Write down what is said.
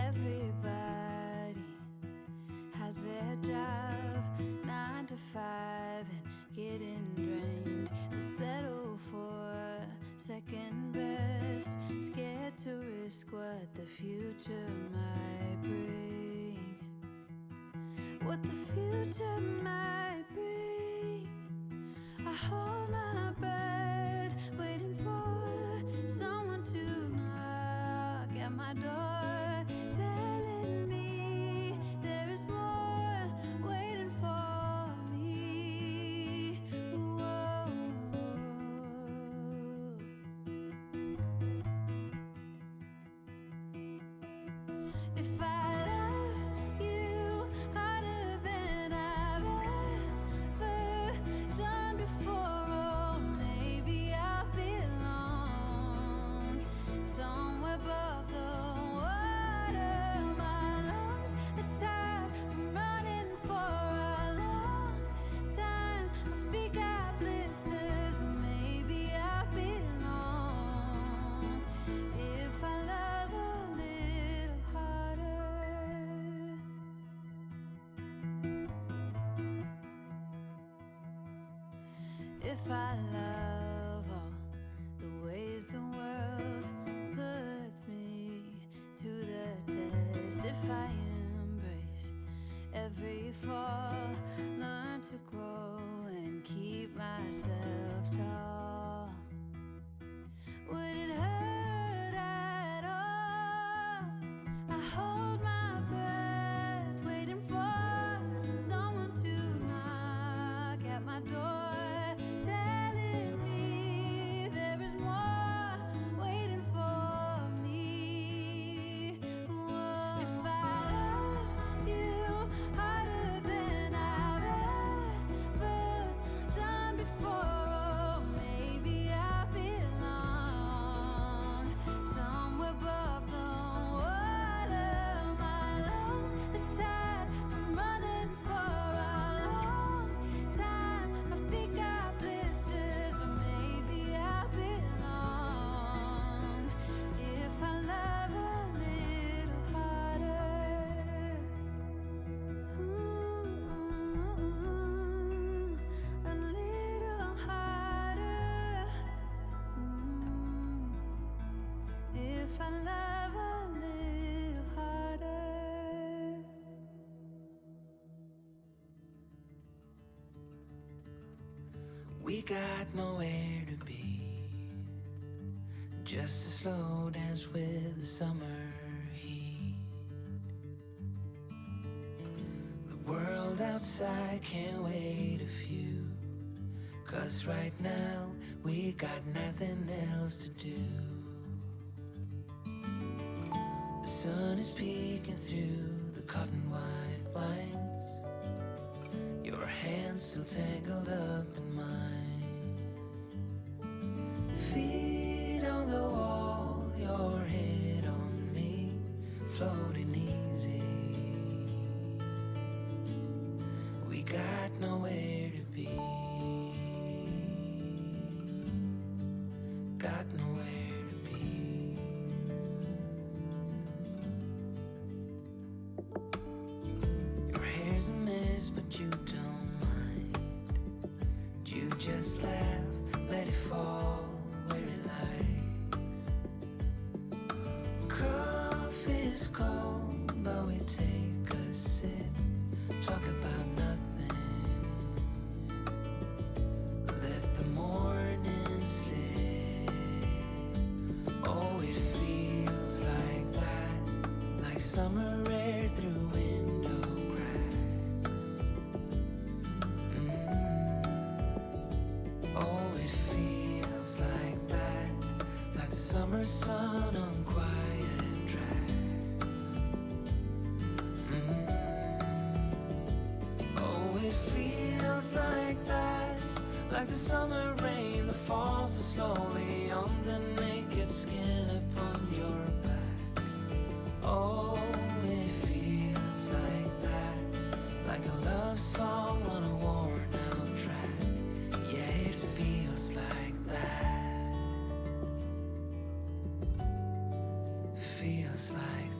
Everybody has their job, 9 to 5, and getting drained. They settle for second best, scared to risk what the future might bring. What the future might bring. I hold my breath, waiting for someone to knock at my door, telling me there is more waiting for me. Whoa. If I love you harder than I've ever done before, oh, maybe I belong somewhere above the water. My lungs are tired from running for a long time. My feet got blisters, but maybe I belong if I love a little harder. If I love all the ways the world puts me to the test, if I embrace every fall, learn to grow and keep myself tall, would it hurt at all? I hold my breath, waiting for someone to knock at my door, telling me there is more waiting for me. Whoa. If I love you harder than I've ever done before, oh, maybe I belong somewhere above the water. My lungs are tired from running for a long time. My feet got blisters, but maybe I belong if I love a little harder. A little harder. If I love a little harder. We got nowhere to be, just a slow dance with the summer heat. The world outside can't wait a few, 'cause right now we got nothing else to do. The sun is peeking through the cotton white blinds, your hands still tangled up in mine. Feet on the wall, your head on me, floating easy. We got nowhere to be, got nowhere to be. Your hair's a mess, but you don't mind. You just laugh, let it fall where it likes. Coffee's cold, but we take a sip, talk about nothing, let the morning slip. Oh, it feels like that, like summer air through window cracks. Oh, it feels like that, like summer sun on quiet tracks. Oh, it feels like that, like the summer rain that falls so slowly on the naked skin upon your back. Oh, it feels like that, like a love song on a worn out track. Yeah, it feels like that, feels like